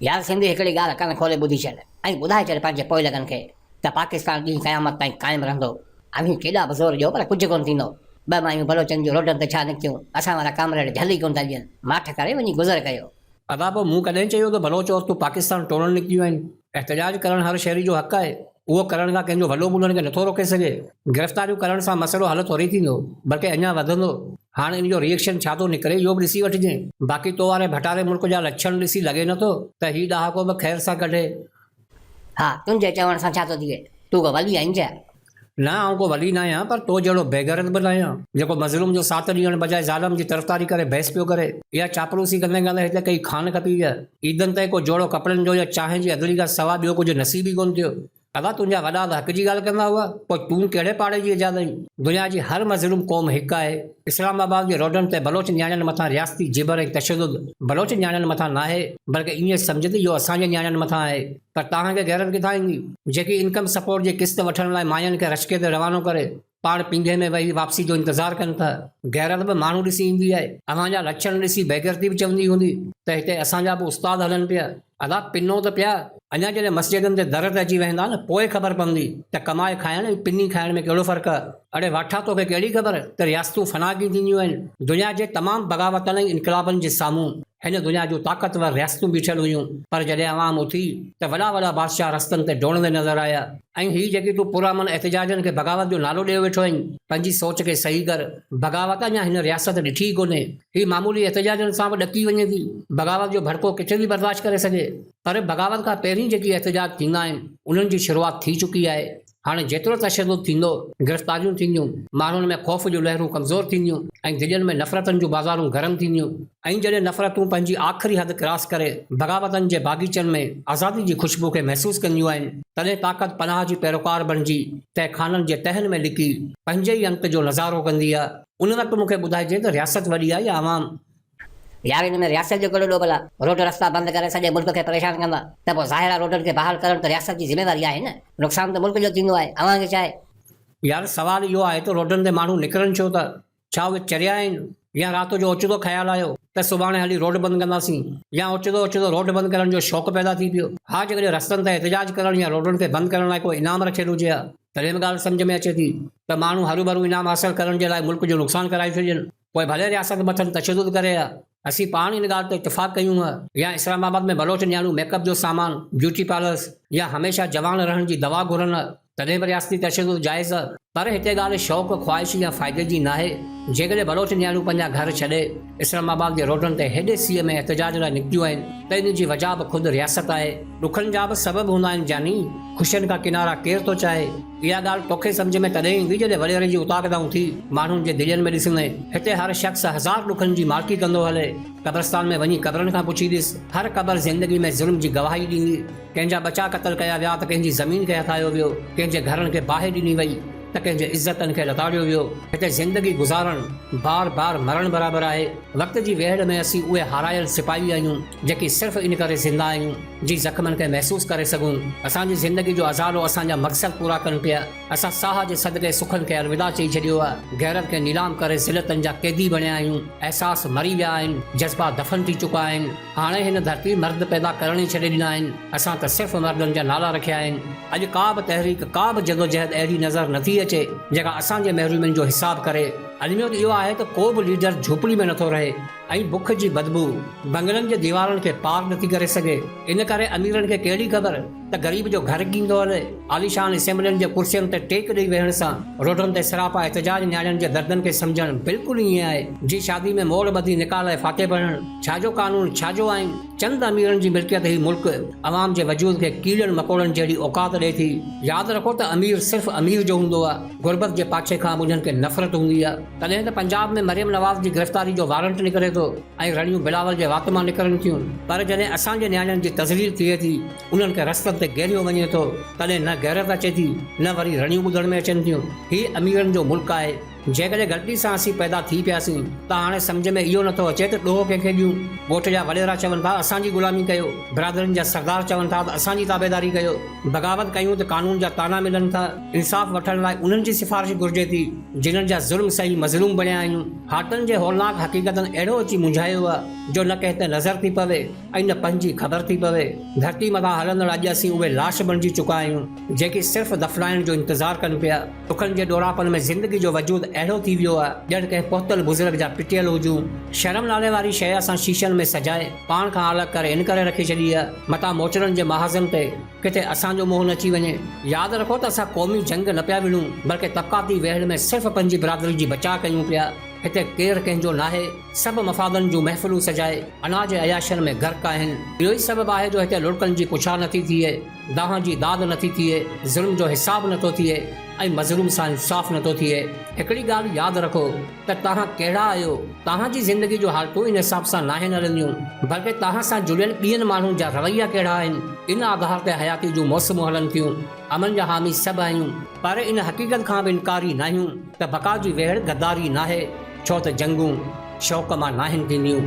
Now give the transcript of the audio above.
यार सिंधी हिकिड़ी ॻाल्हि कन खोले ॿुधी छॾ ऐं ॿुधाए छॾ पंहिंजे पोइ लॻनि खे त पाकिस्तान ॾींहुं क़यामत ताईं क़ाइमु रहंदो। अभी केॾा बि ज़ोर ॾियो पर कुझु कोन थींदो। ॿ मायूं बलोचनि जूं रोडनि ते छा निकितियूं, असां वारा कामरेड झली कोन था ॾियनि। माठ करे वञी गुज़र कयो। अदा पोइ मूं कॾहिं चयो त बलोच औरतूं पाकिस्तान टोड़ण निकितियूं आहिनि। एहतजाज करणु हर शहरी जो हक़ आहे। उहो करण खां कंहिंजो वॾो ॿुलण खे नथो रोके सघे। गिरफ़्तारियूं करण सां मसइलो हल थोरी थींदो, बल्कि अञा वधंदो। हाणे इन जो रिएक्शन छा थो निकिरे इहो बि ॾिसी वठिजे। बाक़ी तो वारे भटारे मुल्क जा लक्षण ॾिसी लॻे नथो त हीउ ॾहाको बि ख़ैर सां कढे। हा, तुंहिंजे चवण सां छा थो थिए? तूं को वली आहीं छा? न आउं को वली न आहियां, पर तो जहिड़ो बेगरत बि न आहियां जेको मज़लूम जो साथ ॾियण बजाए ज़ालम जी तरफ़दारी करे बहस पियो करे। इहा चापलूसी कंदे कंदे हिते कई खान खपी विया। ईदनि ते को जोड़ो कपिड़नि जो या चांहि जी अदली खां सवाइ ॿियो कुझु नसीब ई कोन थियो। अदा तुंहिंजा वॾा त हक़ जी ॻाल्हि कंदा हुआ, पोइ तूं कहिड़े पाड़े जी इजाज़त आहीं? दुनिया जी हर मज़लूम क़ौम हिकु आहे। इस्लामाबाद जे रोडनि ते बलोच न्याणियुनि मथां रियासती जिबर ऐं तशदुद बलोच न्याणियुनि मथां न आहे, बल्कि ईअं सम्झंदी इहो असांजे न्याणियुनि मथां आहे। पर तव्हांखे गैरत किथां ईंदी जेकी इनकम सपोर्ट जी किस्त वठण लाइ मायुनि खे रशके ते रवानो करे पाण पिंगे में वेही वापसी जो इंतज़ारु कनि था? गैरत बि माण्हू ॾिसी ईंदी आहे। अव्हांजा लक्षण ॾिसी बेगरती बि चवंदी हूंदी त हिते असांजा बि उस्ताद हलनि पिया। अदा पिनो त पिया। अञा जॾहिं मस्जिदनि ते दर ते अची वेंदा न पोइ ख़बर पवंदी त कमाए खाइण ऐं पिनी खाइण में कहिड़ो फ़र्क़ु आहे। अड़े वाठा तोखे कहिड़ी ख़बर त रियासतूं फनागी थींदियूं आहिनि। दुनिया जे तमामु बग़ावतनि ऐं इनकलाबनि जे साम्हूं हिन दुनिया जूं ताक़तवर रियासतूं बीठल हुयूं, पर जॾहिं अवाम उथी त वॾा वॾा बादशाह रस्तनि ते डोड़ंदे नज़र आया। ऐं हीअ जेकी तूं पुरअमन एहतजाजनि खे बग़ावत जो नालो ॾियो वेठो आहीं, पंहिंजी सोच खे सही कर। बग़ावत अञा हिन रियासत ॾिठी ई कोन्हे। हीअ मामूली एहतजाजनि सां बि ॾकी वञे थी। बग़ावत जो भड़को किथे बि बर्दाश्त करे सघे, पर बग़ावत खां पहिरीं जेकी एहतजाज थींदा आहिनि उन्हनि जी शुरूआति थी चुकी आहे। हाणे जेतिरो तशदुद थींदो, गिरफ़्तारियूं थींदियूं, माण्हुनि में ख़ौफ़ जूं लहरूं कमज़ोर थींदियूं ऐं दिलनि में नफ़रतनि जूं बाज़ारूं गरम थींदियूं। ऐं जॾहिं नफ़रतूं पंहिंजी आख़िरी हद क्रॉस करे बग़ावतनि जे बाग़ीचनि में आज़ादी जी ख़ुशबू खे महसूसु कंदियूं आहिनि, तॾहिं ताक़त पनाह जी पैरोकार बणिजी तहखाननि जे तहनि में लिकी पंहिंजे ई अंत जो नज़ारो कंदी आहे। उन वक़्तु मूंखे ॿुधाइजे त रियासत वॾी आहे या आवाम? यार इन में रियासत जो कहिड़ो ॾोह भला? रोड रस्ता बंदि करे सॼे मुल्क खे परेशान कंदा त पोइ ज़ाहिर आहे रोडनि खे बहाल करणु त रियासत जी ज़िम्मेदारी आहे न। नुक़सान त मुल्क जो थींदो आहे, अव्हांखे छा आहे? यार सवाल इहो आहे त रोडनि ते माण्हू निकिरनि छो था? छा उहे चरिया आहिनि या राति जो ओचितो ख़्यालु आयो त सुभाणे हली रोड बंदि कंदासीं, या ओचितो ओचितो रोड बंदि करण जो शौक़ु पैदा थी पियो? हा, जेकॾहिं रस्तनि ते एहतजाज करण या रोडनि खे बंदि करण लाइ कोई इनाम रखियलु हुजे हा तॾहिं बि ॻाल्हि सम्झ में अचे थी त माण्हू हरू भरू इनाम हासिलु करण जे लाइ मुल्क जो नुक़सानु कराए छॾनि। पोइ भले रियासत मथनि तशदुद करे हा। असीं पाण इन ॻाल्हि ते इतफ़ाक़ कयूं हा, या इस्लामाबाद में बलोच न्याणियूं मेकअप जो सामान, ब्यूटी पार्लर्स या हमेशह जवान रहण जी दवा घुरनि हा, तॾहिं बि रियासती तशदुद जाइज़ आहे। पर हिते ॻाल्हि शौक़ु ख़्वाहिश या फ़ाइदे जी नाहे। जेकॾहिं बलोच न्याणियूं पंहिंजा घर छॾे इस्लामाबाद जे रोडनि ते हेॾे सीअ में एहतजाज लाइ निकितियूं आहिनि त इन जी वजह बि ख़ुदि रियासत आहे। ॾुखनि जा बि सबबु हूंदा आहिनि जानी, ख़ुशियुनि खां किनारा केरु थो चाहे? इहा ॻाल्हि तोखे सम्झ में तॾहिं ईंदी जॾहिं वॾेरे जी उताकदाऊं थी माण्हुनि जे दिलनि में ॾिसंदे। हिते हर शख़्स हज़ार ॾुखनि जी मालिकी कंदो हले। क़ब्रस्तान में वञी क़बरनि खां पुछी ॾिस, हर क़बर ज़िंदगी में ज़ुल्म जी गवाही ॾींदी। कंहिंजा बचा क़तल कया विया त कंहिंजी ज़मीन खे हथायो वियो, कंहिंजे घरनि खे बाहि ॾिनी वई त कंहिंजे इज़तनि खे लताड़ियो वियो। हिते ज़िंदगी गुज़ारणु बार बार मरण बराबरि आहे। वक़्त जी वेहड़ में असीं उहे हारायल सिपाही आहियूं जेकी सिर्फ़ु इन करे ज़िंदा आहियूं जी ज़ख़्मनि खे महसूसु करे सघूं। असांजी ज़िंदगी जो अज़ालो असांजा मक़सद पूरा कनि पिया। असां साह जे सदके सुखनि खे अलविदा चई छॾियो आहे। गैरत खे नीलाम करे ज़िलतनि जा क़ैदी बणिया आहियूं। अहसास मरी विया आहिनि, जज़्बा दफ़न थी चुका आहिनि। हाणे हिन धरती मर्द पैदा करण ई छॾे ॾिना आहिनि। असां त सिर्फ़ु मर्दनि जा नाला रखिया आहिनि। अॼु का बि तहरीक, का बि जदोजहद अहिड़ी नज़र नथी अचे जेका असांजे महरूमनि जो हिसाब करे। अलमियत इहो आहे त को बि लीडर झोपड़ी में नथो रहे ऐं बुख जी बदबू बंगलनि जे दीवारनि खे पार नथी करे सघे। इन करे अमीरनि खे कहिड़ी ख़बर त ग़रीब जो घर कींदो हले। आलीशान असेंबलियुनि जे कुर्सियुनि ते टेक ॾेई वेहण सां रोडनि ते सरापा एहतजाज न्याणियुनि जे दर्दनि खे सम्झणु बिल्कुलु ईअं आहे जी शादी में मोड़ ॿधी निकाह लाइ फाके पढ़णु। छाजो कानून, छाजो आइन? चंद अमीरनि जी मिल्कियत ही मुल्क अवाम जे वजूद खे कीड़नि मकोड़नि जहिड़ी औकात ॾिए थी। यादि रखो त अमीर सिर्फ़ु अमीर जो हूंदो आहे, गुरबत जे पाछे खां उन्हनि खे नफ़रत हूंदी आहे। तॾहिं त पंजाब में मरियम नवाज़ जी गिरफ़्तारी जो वारंट निकिरे थो ऐं रड़ियूं बिलावल जे वात मां निकिरनि थियूं। पर जॾहिं असांजे न्याणियुनि जी तज़लील थिए थी, उन्हनि खे रस्तनि ते घेरियो वञे थो, तॾहिं न गैरत अचे थी न वरी रड़ियूं ॿुधण में अचनि थियूं। हीउ अमीरनि जो मुल्क आहे। जेकॾहिं ग़लती सां असीं पैदा थी पियासीं त हाणे सम्झ में इहो नथो अचे त ॾोह कंहिंखे ॾियूं। ॻोठ जा वॾेरा चवनि था असांजी ग़ुलामी कयो, बिरादरनि जा सरदार चवनि था त असांजी ताबेदारी कयो। बग़ावत कयूं त कानून जा ताना मिलनि था। इंसाफ़ वठण लाइ उन्हनि जी सिफ़ारिश घुरिजे थी जिन्हनि जा ज़ुल्म सही मज़लूम बणिया आहियूं। हाटनि जे होलनाक हक़ीक़तनि अहिड़ो अची मुंझायो आहे जो न कंहिं ते नज़र थी पवे ऐं न पंहिंजी ख़बर थी पवे। धरती मथां हलंदड़ अॼु असीं उहे लाश बणिजी चुका आहियूं जेकी सिर्फ़ु दफ़नाइण जो इंतज़ारु कनि पिया। दुखनि जे ॾोरापन में ज़िंदगी जो वजूद अहिड़ो थी वियो आहे ॼण कंहिं पहुतल बुज़ुर्ग जा पिटियल हुजूं। शर्म नाले वारी शइ असां शीशनि में सजाए पाण खां अलॻि करे इन करे रखी छॾी आहे मथां मोचरनि जे महाज़न ते किथे असांजो मोह न अची वञे। यादि रखो त असां क़ौमी जंग न पिया विढ़ूं बल्कि तब्क़ाती वेहड़ में सिर्फ़ु पंहिंजी बिरादरी जी बचाव कयूं पिया। हिते केरु कंहिंजो नाहे, सभु मफ़ादनि जूं महफ़िलूं सजाए अनाज अयाशनि में गर्क आहिनि। इहो ई सबबु आहे जो हिते लुड़कनि जी पुछा नथी थिए, दाह जी दाद नथी थिए, ज़ुल्म जो हिसाबु नथो थिए ऐं मज़लूम सां इंसाफ़ नथो थिए। हिकिड़ी ॻाल्हि यादि रखो त तव्हां कहिड़ा आहियो। तव्हांजी ज़िंदगी जो हालतूं इन हिसाब सां नाहिनि हलंदियूं बल्कि तव्हां सां जुड़ियल ॿियनि माण्हुनि जा रवैया कहिड़ा आहिनि। इन आधार ते हयाती जूं मौसमूं हलनि थियूं। अमन जा हामी सभु आहियूं पर इन हक़ीक़त खां बि इनकारी न आहियूं त बका जी वेहड़ गद्दारी नाहे छो त जंगूं शौक़ मां नाहिनि थींदियूं।